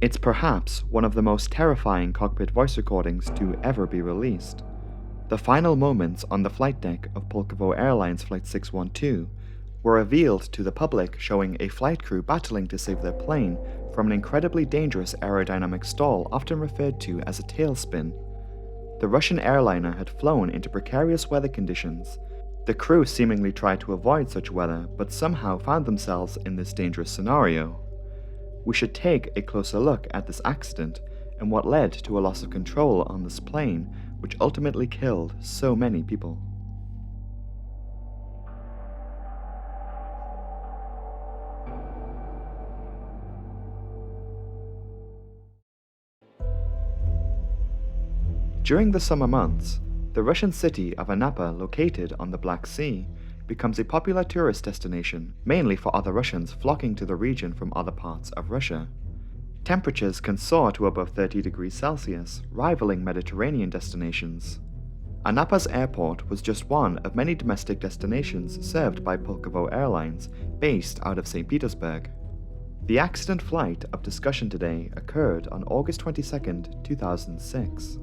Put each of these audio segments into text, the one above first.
It's perhaps one of the most terrifying cockpit voice recordings to ever be released. The final moments on the flight deck of Pulkovo Airlines Flight 612 were revealed to the public, showing a flight crew battling to save their plane from an incredibly dangerous aerodynamic stall often referred to as a tailspin. The Russian airliner had flown into precarious weather conditions. The crew seemingly tried to avoid such weather, but somehow found themselves in this dangerous scenario. We should take a closer look at this accident and what led to a loss of control on this plane, which ultimately killed so many people. During the summer months, the Russian city of Anapa, located on the Black Sea, becomes a popular tourist destination, mainly for other Russians flocking to the region from other parts of Russia. Temperatures can soar to above 30 degrees Celsius, rivaling Mediterranean destinations. Anapa's airport was just one of many domestic destinations served by Pulkovo Airlines, based out of St. Petersburg. The accident flight of discussion today occurred on August 22, 2006.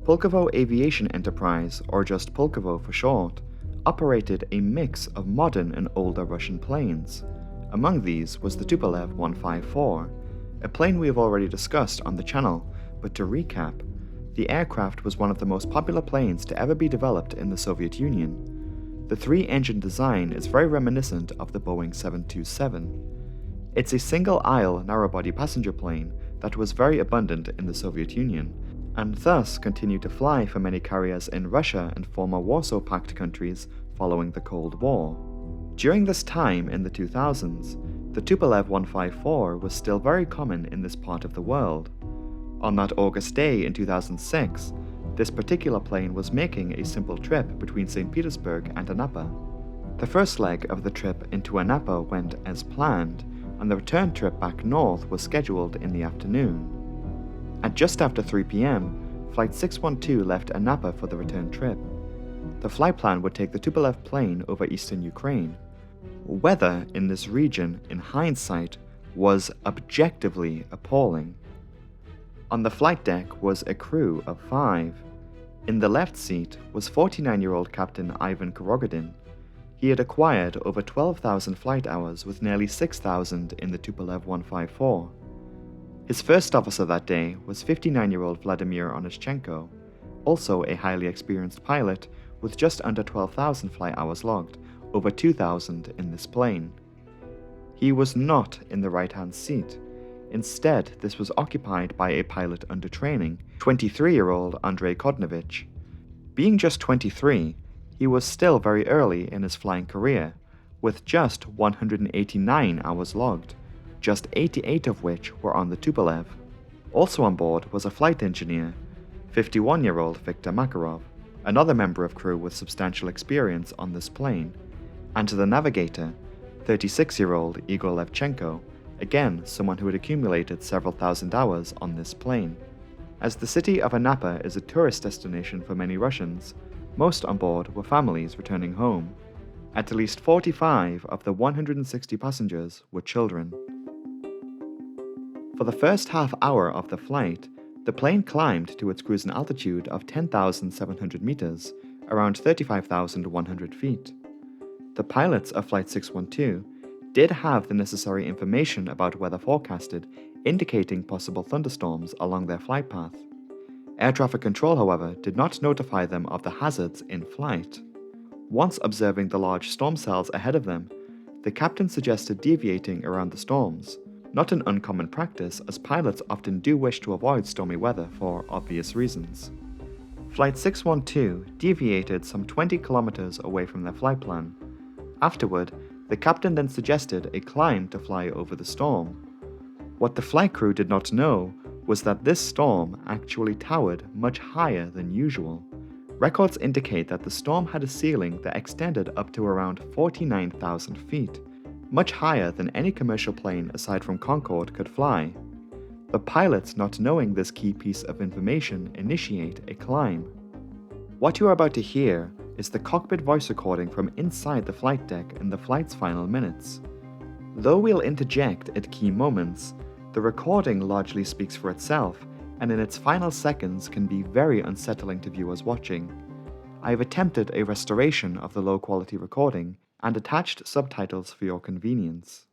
Pulkovo Aviation Enterprise, or just Pulkovo for short, operated a mix of modern and older Russian planes. Among these was the Tupolev 154, a plane we have already discussed on the channel, but to recap, the aircraft was one of the most popular planes to ever be developed in the Soviet Union. The three-engine design is very reminiscent of the Boeing 727. It's a single-aisle, narrow-body passenger plane that was very abundant in the Soviet Union, and thus continued to fly for many carriers in Russia and former Warsaw Pact countries following the Cold War. During this time in the 2000s, the Tupolev 154 was still very common in this part of the world. On that August day in 2006, this particular plane was making a simple trip between St. Petersburg and Anapa. The first leg of the trip into Anapa went as planned, and the return trip back north was scheduled in the afternoon. At just after 3 p.m., Flight 612 left Anapa for the return trip. The flight plan would take the Tupolev plane over eastern Ukraine. Weather in this region, in hindsight, was objectively appalling. On the flight deck was a crew of 5. In the left seat was 49-year-old Captain Ivan Korogodin. He had acquired over 12,000 flight hours with nearly 6,000 in the Tupolev 154. His first officer that day was 59-year-old Vladimir Onyshchenko, also a highly experienced pilot with just under 12,000 flight hours logged, over 2,000 in this plane. He was not in the right-hand seat. Instead, this was occupied by a pilot under training, 23-year-old Andrei Kodnovich. Being just 23, he was still very early in his flying career, with just 189 hours logged, just 88 of which were on the Tupolev. Also on board was a flight engineer, 51-year-old Viktor Makarov, another member of crew with substantial experience on this plane, and the navigator, 36-year-old Igor Levchenko, again someone who had accumulated several thousand hours on this plane. As the city of Anapa is a tourist destination for many Russians, most on board were families returning home. At least 45 of the 160 passengers were children. For the first half hour of the flight, the plane climbed to its cruising altitude of 10,700 meters, around 35,100 feet. The pilots of Flight 612 did have the necessary information about weather forecasted, indicating possible thunderstorms along their flight path. Air traffic control, however, did not notify them of the hazards in flight. Once observing the large storm cells ahead of them, the captain suggested deviating around the storms. Not an uncommon practice, as pilots often do wish to avoid stormy weather for obvious reasons. Flight 612 deviated some 20 kilometers away from their flight plan. Afterward, the captain then suggested a climb to fly over the storm. What the flight crew did not know was that this storm actually towered much higher than usual. Records indicate that the storm had a ceiling that extended up to around 49,000 feet, much higher than any commercial plane aside from Concorde could fly. The pilots, not knowing this key piece of information, initiate a climb. What you are about to hear is the cockpit voice recording from inside the flight deck in the flight's final minutes. Though we'll interject at key moments, The recording largely speaks for itself, and in its final seconds can be very unsettling to viewers watching. I have attempted a restoration of the low-quality recording and attached subtitles for your convenience.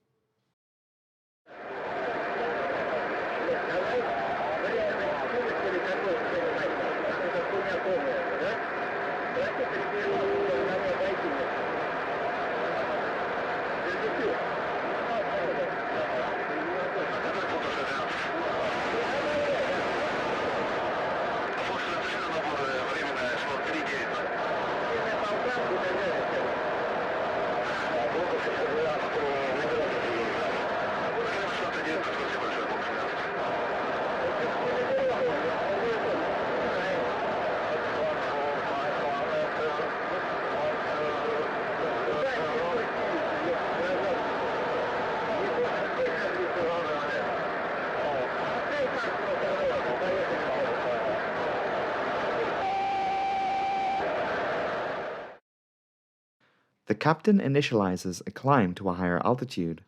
The captain initializes a climb to a higher altitude,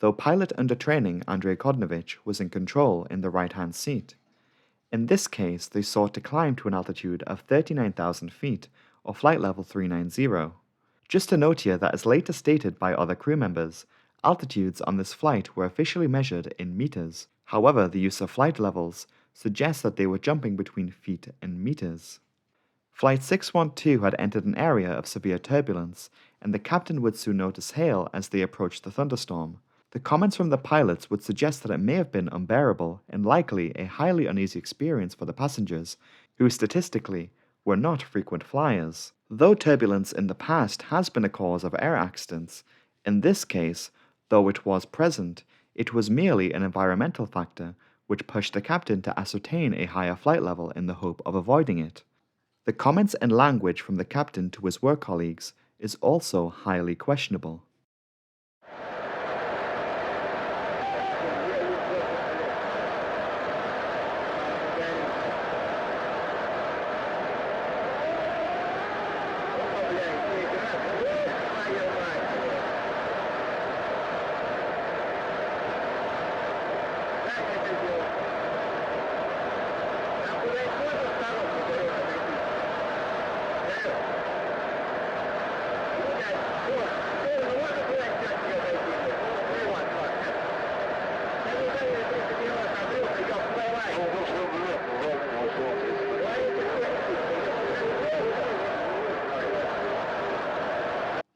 though pilot under training Andrei Kodnovich was in control in the right-hand seat. In this case, they sought to climb to an altitude of 39,000 feet, or flight level 390. Just to note here that as later stated by other crew members, altitudes on this flight were officially measured in meters. However, the use of flight levels suggests that they were jumping between feet and meters. Flight 612 had entered an area of severe turbulence, and the captain would soon notice hail as they approached the thunderstorm. The comments from the pilots would suggest that it may have been unbearable and likely a highly uneasy experience for the passengers, who statistically were not frequent flyers. Though turbulence in the past has been a cause of air accidents, in this case, though it was present, it was merely an environmental factor which pushed the captain to ascertain a higher flight level in the hope of avoiding it. The comments and language from the captain to his work colleagues is also highly questionable.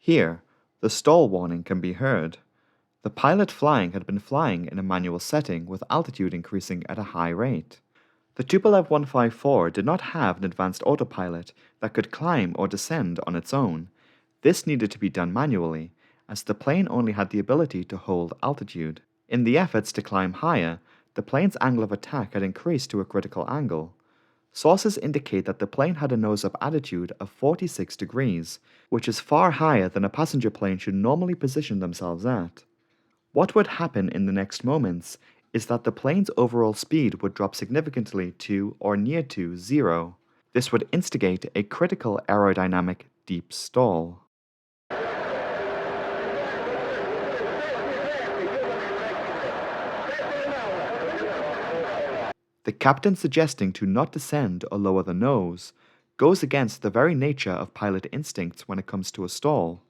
Here, the stall warning can be heard. The pilot flying had been flying in a manual setting with altitude increasing at a high rate. The Tupolev 154 did not have an advanced autopilot that could climb or descend on its own. This needed to be done manually, as the plane only had the ability to hold altitude. In the efforts to climb higher, the plane's angle of attack had increased to a critical angle. Sources indicate that the plane had a nose-up attitude of 46 degrees, which is far higher than a passenger plane should normally position themselves at. What would happen in the next moments is that the plane's overall speed would drop significantly to or near to 0. This would instigate a critical aerodynamic deep stall. The captain suggesting to not descend or lower the nose goes against the very nature of pilot instincts when it comes to a stall.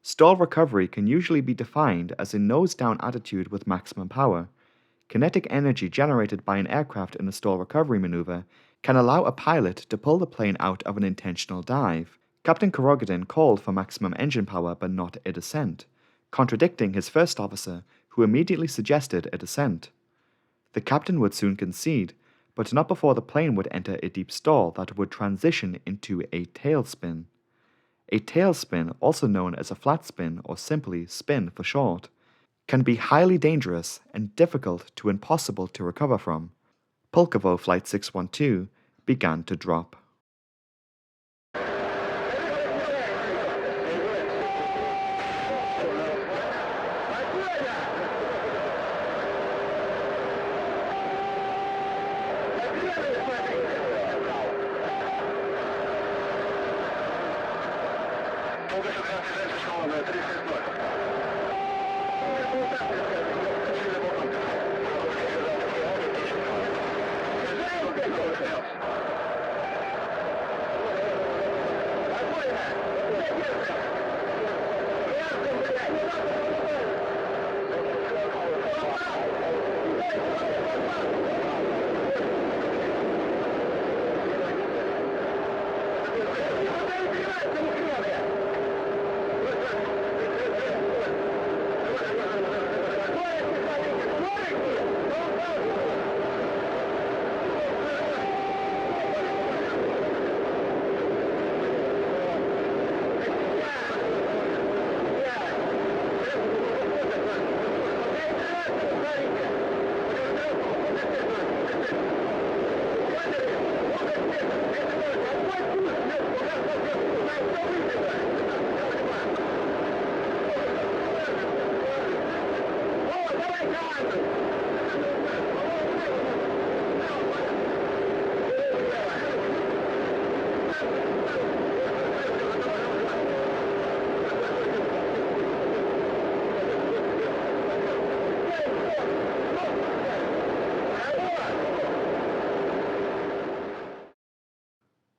Stall recovery can usually be defined as a nose-down attitude with maximum power. Kinetic energy generated by an aircraft in a stall recovery maneuver can allow a pilot to pull the plane out of an intentional dive. Captain Korogodin called for maximum engine power but not a descent, contradicting his first officer, who immediately suggested a descent. The captain would soon concede, but not before the plane would enter a deep stall that would transition into a tailspin. A tailspin, also known as a flat spin or simply spin for short, can be highly dangerous and difficult to impossible to recover from. Pulkovo Flight 612 began to drop.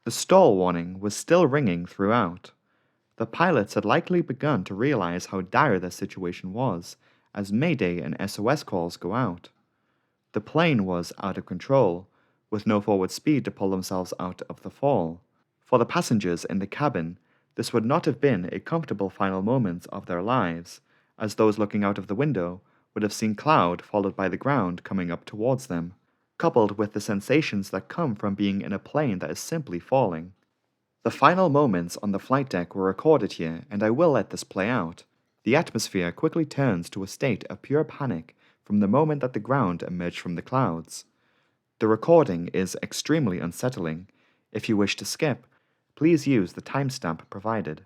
The stall warning was still ringing throughout. The pilots had likely begun to realize how dire their situation was, as Mayday and SOS calls go out. The plane was out of control, with no forward speed to pull themselves out of the fall. For the passengers in the cabin, this would not have been a comfortable final moment of their lives, as those looking out of the window would have seen cloud followed by the ground coming up towards them, coupled with the sensations that come from being in a plane that is simply falling. The final moments on the flight deck were recorded here, and I will let this play out. The atmosphere quickly turns to a state of pure panic from the moment that the ground emerged from the clouds. The recording is extremely unsettling. If you wish to skip, please use the timestamp provided.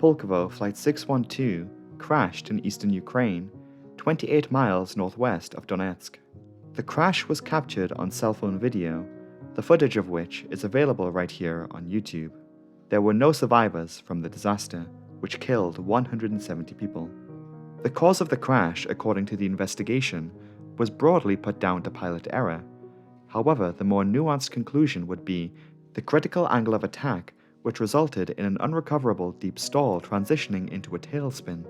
Pulkovo Flight 612 crashed in eastern Ukraine, 28 miles northwest of Donetsk. The crash was captured on cell phone video, the footage of which is available right here on YouTube. There were no survivors from the disaster, which killed 170 people. The cause of the crash, according to the investigation, was broadly put down to pilot error. However, the more nuanced conclusion would be the critical angle of attack, which resulted in an unrecoverable deep stall transitioning into a tailspin.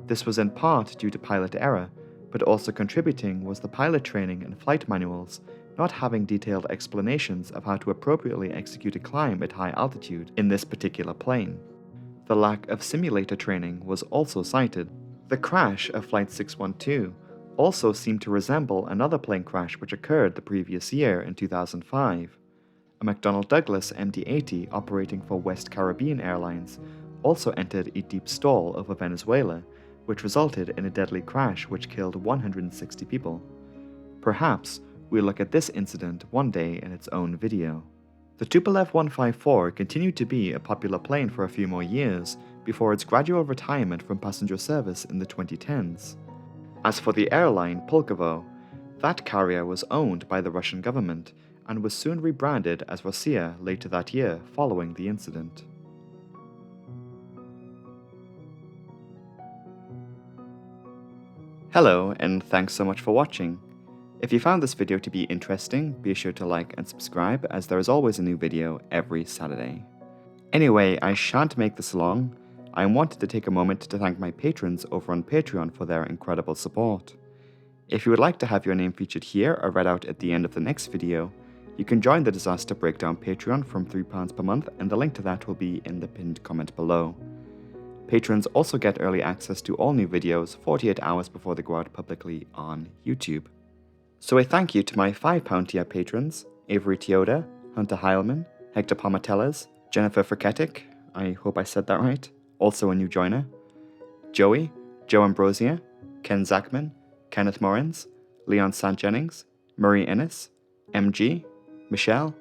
This was in part due to pilot error, but also contributing was the pilot training and flight manuals not having detailed explanations of how to appropriately execute a climb at high altitude in this particular plane. The lack of simulator training was also cited. The crash of Flight 612 also seemed to resemble another plane crash which occurred the previous year in 2005. A McDonnell Douglas MD-80 operating for West Caribbean Airlines also entered a deep stall over Venezuela, which resulted in a deadly crash which killed 160 people. Perhaps we'll look at this incident one day in its own video. The Tupolev 154 continued to be a popular plane for a few more years before its gradual retirement from passenger service in the 2010s. As for the airline Pulkovo, that carrier was owned by the Russian government and was soon rebranded as Rossiya later that year following the incident. Hello, and thanks so much for watching. If you found this video to be interesting, be sure to like and subscribe, as there is always a new video every Saturday. Anyway, I shan't make this long. I wanted to take a moment to thank my patrons over on Patreon for their incredible support. If you would like to have your name featured here or read out at the end of the next video, you can join the Disaster Breakdown Patreon from £3 per month, and the link to that will be in the pinned comment below. Patrons also get early access to all new videos 48 hours before they go out publicly on YouTube. So a thank you to my £5 tier patrons, Avery Teoda, Hunter Heilman, Hector Palmatellas, Jennifer Friketic, I hope I said that right, also a new joiner, Joey, Joe Ambrosia, Ken Zachman, Kenneth Morins, Leon Sant Jennings, Murray Ennis, MG, Michelle,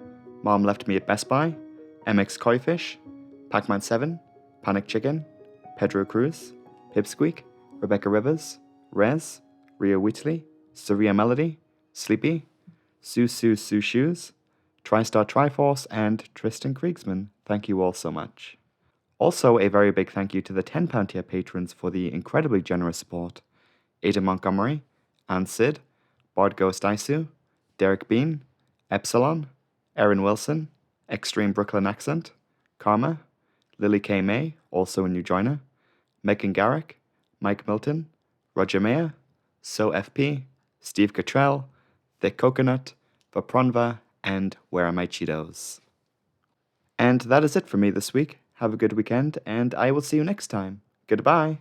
Mom Left Me at Best Buy, MX Koi Fish, Pac-Man 7, Panic Chicken, Pedro Cruz, Pipsqueak, Rebecca Rivers, Rez, Ria Wheatley, Saria Melody, Sleepy, Sue Shoes, TriStar Triforce, and Tristan Kriegsman. Thank you all so much. Also, a very big thank you to the £10 tier patrons for the incredibly generous support. Ada Montgomery, Ann Sid, Bard Ghost Isu, Derek Bean, Epsilon, Erin Wilson, Extreme Brooklyn Accent, Karma, Lily K. May, also a new joiner, Megan Garrick, Mike Milton, Roger Mayer, So FP, Steve Cottrell, Thick Coconut, Vapronva, and Where Are My Cheetos? And that is it for me this week. Have a good weekend, and I will see you next time. Goodbye.